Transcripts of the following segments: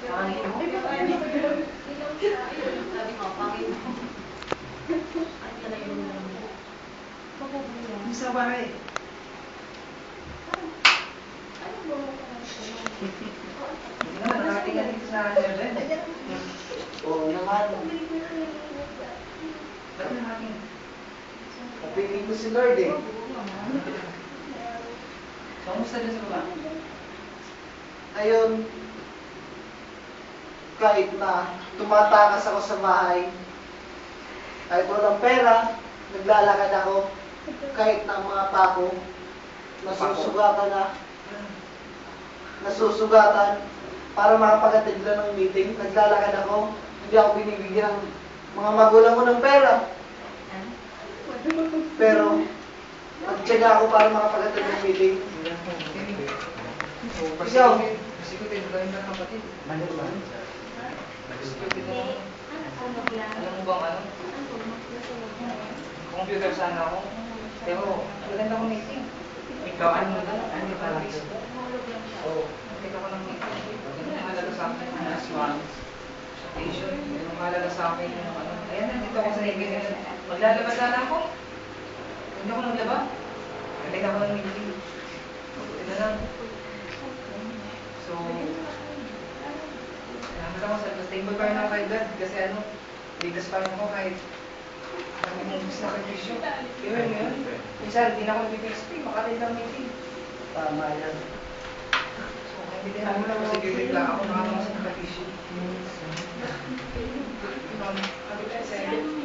Sabi ko, pangin mo. Ay, talaga yung Sa bahay. Hindi naman, nakatingin dito sa Nerven. Oo naman. Ba't nakatingin? Kapiling ko si Lord eh. Kamusta din sa baba? Ayun, kahit na tumatakas ako sa bahay, kahit walang pera, naglalakad ako, kahit na ang mga pako, nasusugatan para makapag-attend lang ng meeting, naglalakad ako, hindi ako binibigyan ng mga magulang ko ng pera. Pero, nagtyaga ako para makapag-attend ng meeting. Ikaw? Kasi ko tayo gawin na kapatid. Ano ba? Nag-stupid na ako. Alam mo bang ano? Computer sana ako. Pero, maganda ko meeting. Ikaw, ano ka lang? Oo. Nakita ko ng meeting. Ano mahalaga sa akin? Last one. Station. Ano mahalaga sa akin? Ayan, nandito ako sa meeting. Maglalaba sana ako. Hindi ako naglaba. Nakita ko ng meeting. Mabuti na lang. So, salamat ako sa thankful pa rin ako kay God kasi ligtas pa rin ako kahit kami mong gusto na kay yun. Minsan, hindi na ako nag-PSP, makatay lang meeting. Tama yan. So, kaya hindi din ako lang kasi lang ako nakakama sa kay Happy present.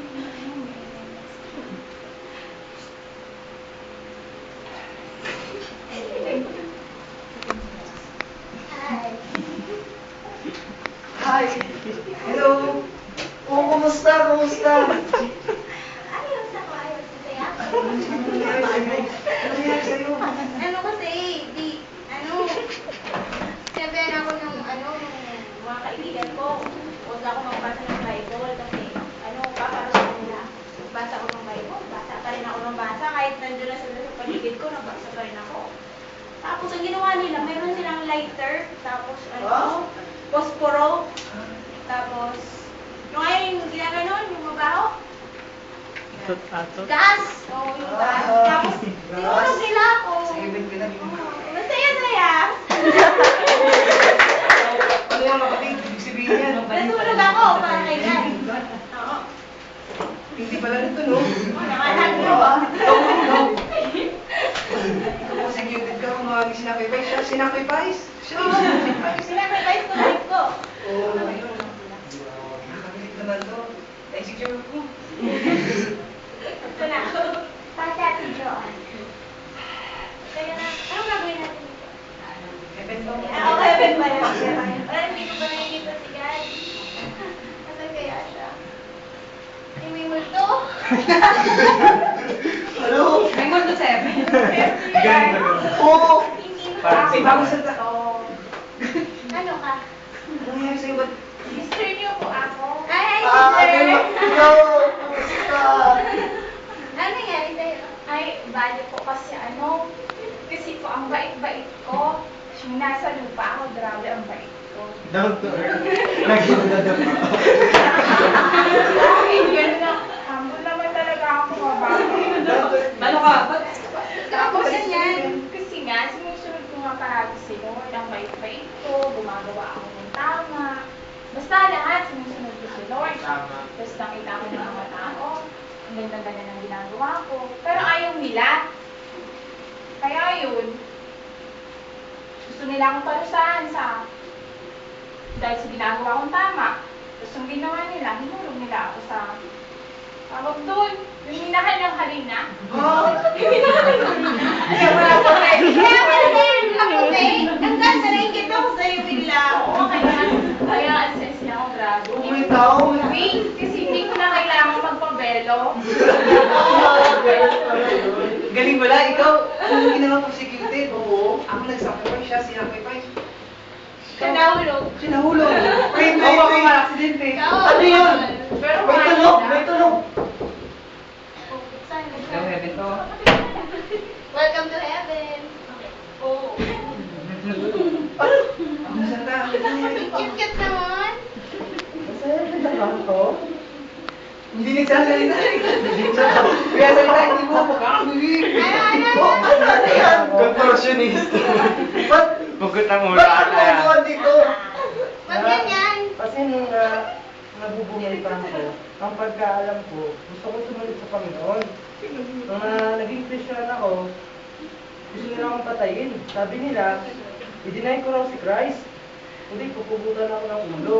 Hi! Hello! Oh, kumusta? Kumusta? Ayos ako, ayos. Masaya. Ano nangyari sa'yo? Ano kasi, sinabihan ako ng, mga kaibigan ko. Huwag ako magbasa ng Bible kasi, paparo sa kanila. Basa ako ng Bible, basa pa rin ako ng basa. Kahit nandun na sila sa paligid ko, nagbasa pa rin ako. Tapos, ang ginawa nila, meron silang lighter, tapos, posporo, tapos, yung ngayon, yung ginaganon, yung mabaho. Gas! Oo, yung gas. Tapos, tinulog nila ako. Sige, ba't ka na? Masaya-saya. Ano yung kapatid? Ibig sabihin yan. Natulog ako para kay God. Oo. Hindi pala nito, no? Oo, nakalag mo. Prosecuted ka kung maraming sinacrifice. Siya sinacrifice. Siya Oo. sinacrifice. Sinacrifice ko life ko. Oo, ayun. Nakakabilit naman to. Execute ko. Ito na. Pati Ate Joan. Kaya na, anong gagawin natin dito? Heaven to. Okay, Ben ba yan? Wala, hindi ko ba nakikita si God? Nasaan kaya siya? Ay, may multo? Ano? May multo 7. Oo! Hindi mo Parang si ako. Bagong Salta. Ano ka? Ano nangyari sa'yo? Ba't Sister niyo po ako. Ay, Ikaw! sister! Kumusta? Ano nangyari sa'yo? Ay, bali po kasi kasi po ang bait-bait ko. Yung nasa lupa ako, grabe ang bait ko. Down to earth. Naging nadapa. Ay, ganun lang. Humble naman talaga ako, mababa. Ano ka? Ba't? Tapos ganyan, kasi nga, sinusunod ko nga parati si Lord, ang bait-bait ko, gumagawa ako ng tama. Basta lahat, sinusunod ko si Lord. Tapos nakita ko ng mga tao, ang ganda-ganda ng ginagawa ko. Pero ayaw nila. Kaya yun, gusto nila akong parusahan dahil sa ginagawa kong tama. Tapos yung ginawa nila, hinulog nila ako sa tawag doon. Yung minahal ng harina. Yung minahal ng harina. Kaya pala sa'yo yung kaputi. Ang ganda na ikita ko sa'yo bigla. Okay na. Kaya ang sense niya ako, grabe. May tao? Wait, kasi hindi ko na kailangan magpabelo. galing wala? Ikaw, ano ginawa prosecuted? Oo. Ako nag-sacrifice, siya sinacrifice. Siya nahulog. Sinahulog. Wait, Oo, ako wait. ma-aksidente. Ano yun? Pero May kumain tulog! na. May tulog! Ikaw, heaven to. Welcome to heaven. Oo. Ako na Santa. Cute-cute naman. Hindi nagsasalita. Kaya salita, hindi mo makakabigay. Ano yan? Contortionist. Ba't Pugot na mula ba't ata yan. ano dito? Wag ganyan. Kasi nung nabubuhay pa ako, ang pagkaalam ko, gusto ko sumunod sa Panginoon. Nung naging Christian ako, gusto nila akong patayin. Sabi nila, i-deny ko raw si Christ. Hindi, pupugutan ako ng ulo.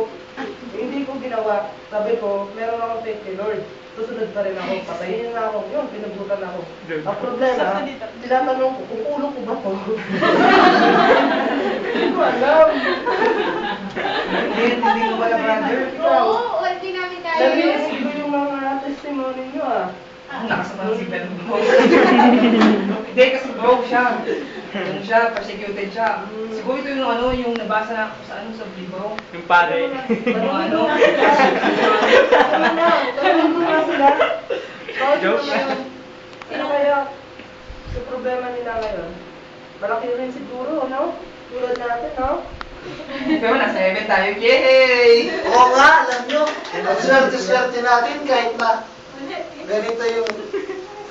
Hindi ko ginawa. Sabi ko, meron akong faith kay Lord. Susunod pa rin ako. Patayin niya na ako. Yun, pinugutan ako. Ang problema, tinatanong ko, kung ulo ko ba to? Hindi ko alam. Hindi ko wala, brother. Oo, hindi namin kaya. Narinig ko yung mga testimony nyo ah. Nakasama si Ben mo. Hindi, kasi bro siya. Ano siya, persecuted siya. Siguro ito yung ano, yung nabasa na ako sa ano, sa libro. Yung pare. Yung ano. Tanong mo nga sila. Bakit Joke. naman? Ano kaya sa problema nila ngayon? Malaki rin siguro, no? Tulad natin, no? Pero nasa heaven tayo, yay! Oo nga, alam nyo. Ang swerte-swerte natin kahit na ganito yung...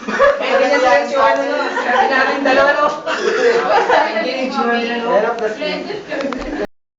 Eh, ganyan lang yung ano, no? Sabi natin dalawa, no? Hindi yung tsura nila, no? End of the scene.